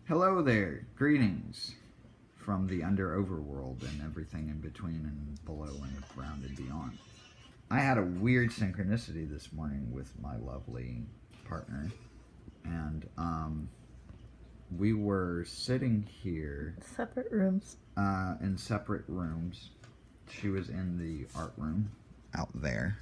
Hello there, greetings from the overworld and everything in between and below and around and beyond. I had a weird synchronicity this morning with my lovely partner, and we were sitting here separate rooms. In separate rooms. She was in the art room out there,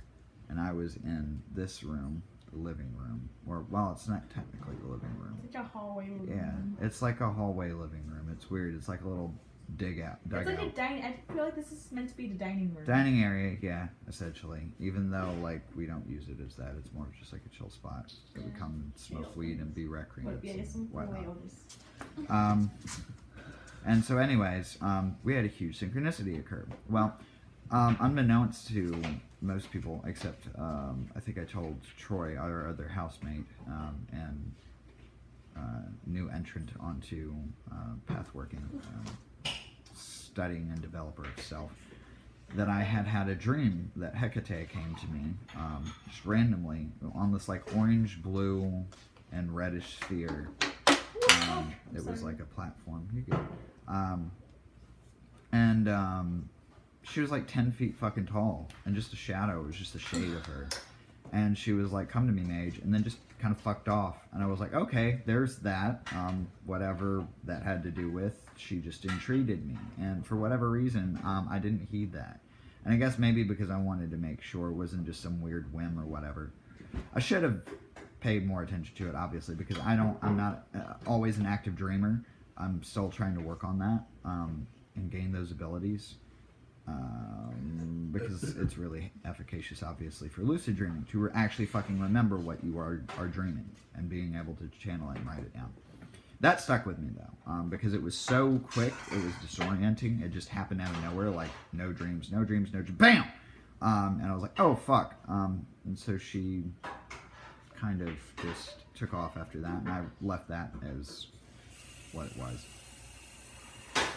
and I was in this room, the living room. Or, well, it's not technically the living room. It's like a hallway living room. Yeah, it's like a hallway living room. It's weird. It's like a little dugout. It's like a dining. I feel like this is meant to be the dining room. Dining area, yeah, essentially. Even though, like, we don't use it as that. It's more just like a chill spot that we come and smoke weed and be recreants and whatnot. And so anyways, we had a huge synchronicity occur. Well, unbeknownst to most people, except I think I told Troy, our other housemate, and new entrant onto pathworking, studying and developer of self, that I had a dream that Hecate came to me just randomly on this like orange, blue, and reddish sphere. It was like a platform. You're good. She was like 10 feet fucking tall, and just a shadow. It was just a shade of her. And she was like, "Come to me, mage," and then just kind of fucked off. And I was like, okay, there's that. Whatever that had to do with, she just entreated me. And for whatever reason, I didn't heed that. And I guess maybe because I wanted to make sure it wasn't just some weird whim or whatever. I should have paid more attention to it, obviously, because I'm not always an active dreamer. I'm still trying to work on that and gain those abilities. Because it's really efficacious, obviously, for lucid dreaming, to actually fucking remember what you are dreaming and being able to channel it and write it down. That stuck with me, though, because it was so quick, it was disorienting. It just happened out of nowhere, like, no dreams, no dreams, no dreams, BAM! And I was like, oh, fuck. And so she kind of just took off after that, and I left that as what it was.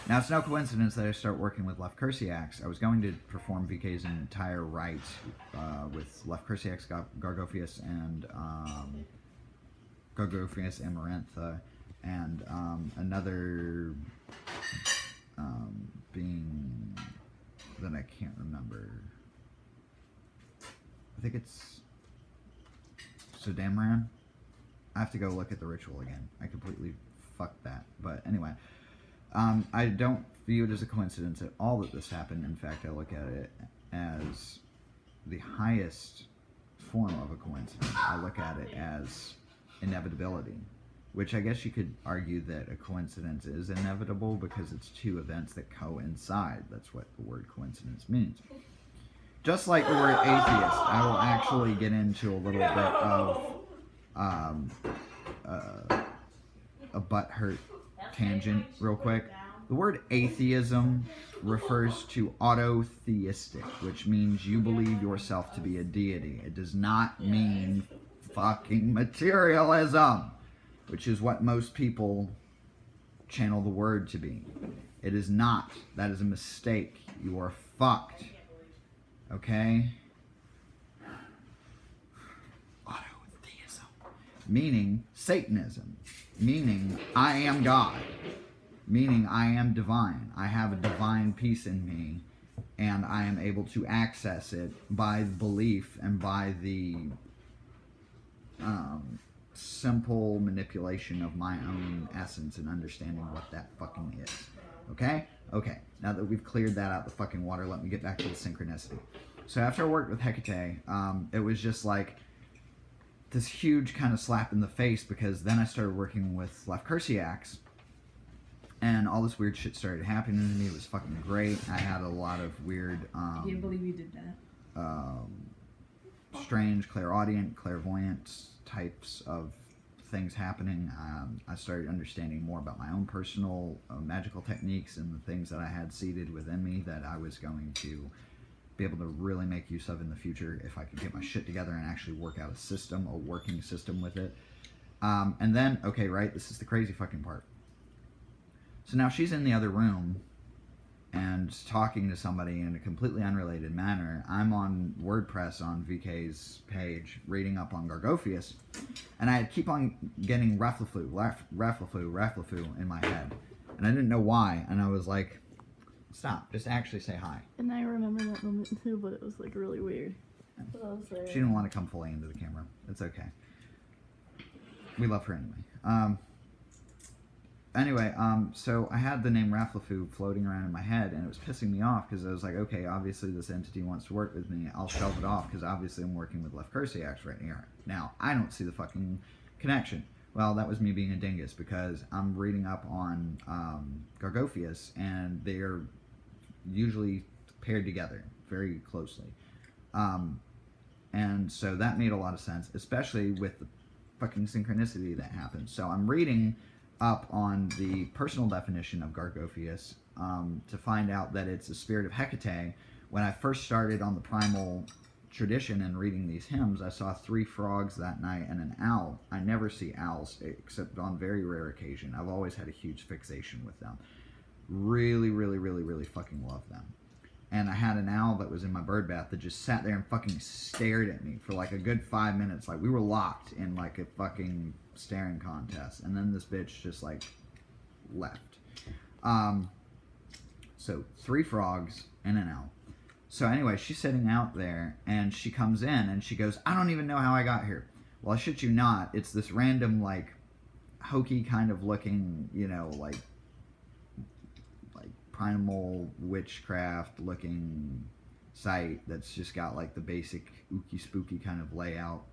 Now, it's no coincidence that I start working with lafoursiax. I was going to perform VK's entire rite with lafoursiax, Gargophias, and Gargophias Amarantha, and another being that I can't remember. I think it's Sodamran. I have to go look at the ritual again. I completely fucked that. But anyway. I don't view it as a coincidence at all that this happened. In fact, I look at it as the highest form of a coincidence. I look at it as inevitability, which I guess you could argue that a coincidence is inevitable because it's two events that coincide. That's what the word coincidence means. Just like the word atheist, I will actually get into a little bit of a butthurt tangent real quick. The word atheism refers to autotheistic, which means you believe yourself to be a deity. It does not mean fucking materialism, which is what most people channel the word to be. It is not. That is a mistake. You are fucked. Okay? Autotheism. Meaning Satanism. Meaning, I am God. Meaning, I am divine. I have a divine piece in me, and I am able to access it by belief and by the simple manipulation of my own essence and understanding what that fucking is. Okay? Okay. Now that we've cleared that out the fucking water, let me get back to the synchronicity. So after I worked with Hecate, it was just like this huge kind of slap in the face, because then I started working with lafoursiax, and all this weird shit started happening to me. It was fucking great. I had a lot of weird I can't believe you did that. Strange clairvoyant types of things happening. I started understanding more about my own personal magical techniques and the things that I had seeded within me that I was going to be able to really make use of in the future if I could get my shit together and actually work out a system, a working system with it. And then, okay, right, this is the crazy fucking part. So now she's in the other room, and talking to somebody in a completely unrelated manner. I'm on WordPress on VK's page, reading up on Gargophias, and I keep on getting Rafflefu in my head, and I didn't know why, and I was like, stop, just actually say hi. And I remember that moment too, but it was like really weird. But I was like, She didn't want to come fully into the camera. It's okay. We love her anyway. So I had the name Rafflefu floating around in my head, and it was pissing me off because I was like, okay, obviously this entity wants to work with me. I'll shelve it off because obviously I'm working with lafoursiax right here. Now, I don't see the fucking connection. Well, that was me being a dingus because I'm reading up on Gargophias, and they are usually paired together very closely. And so that made a lot of sense, especially with the fucking synchronicity that happened. So I'm reading up on the personal definition of Gargophias to find out that it's a spirit of Hecate. When I first started on the primal tradition and reading these hymns, I saw 3 frogs that night and an owl. I never see owls except on very rare occasion. I've always had a huge fixation with them. Really, really, really, really fucking love them. And I had an owl that was in my bird bath that just sat there and fucking stared at me for like a good 5 minutes. Like we were locked in like a fucking staring contest. And then this bitch just like left. So 3 frogs and an owl. So anyway, she's sitting out there and she comes in and she goes, I don't even know how I got here. Well, I shit you not. It's this random like hokey kind of looking, you know, like primal witchcraft looking site that's just got like the basic ooky spooky kind of layout.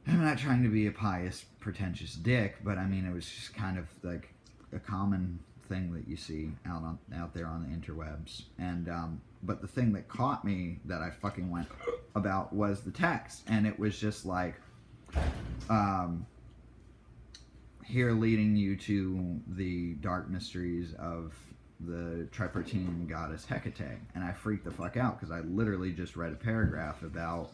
I'm not trying to be a pious, pretentious dick, but I mean it was just kind of like a common thing that you see out there on the interwebs. And but the thing that caught me that I fucking went about was the text, and it was just like here leading you to the dark mysteries of the tripartine goddess Hecate. And I freaked the fuck out because I literally just read a paragraph about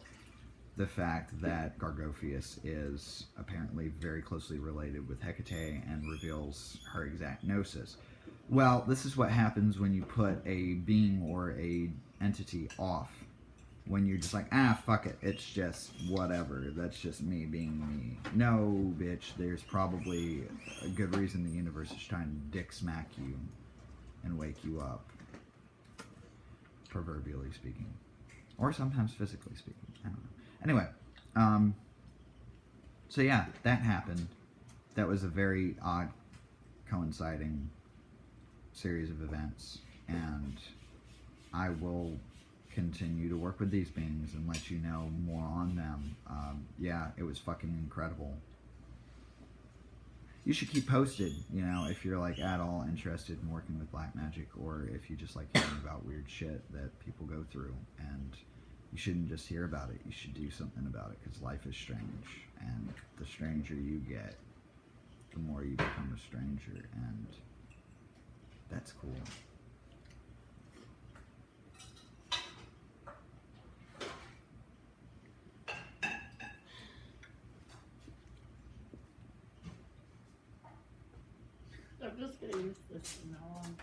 the fact that Gargophias is apparently very closely related with Hecate and reveals her exact gnosis. Well, this is what happens when you put a being or a entity off. When you're just like, fuck it, it's just whatever, that's just me being me. No, bitch, there's probably a good reason the universe is trying to dick smack you and wake you up, proverbially speaking. Or sometimes physically speaking, I don't know. Anyway, so yeah, that happened. That was a very odd, coinciding series of events, and I will continue to work with these beings and let you know more on them. Yeah, it was fucking incredible. You should keep posted, you know, if you're like at all interested in working with black magic, or if you just like hearing about weird shit that people go through. And you shouldn't just hear about it, you should do something about it, because life is strange, and the stranger you get, the more you become a stranger, and that's cool. I'm just gonna use this from now on.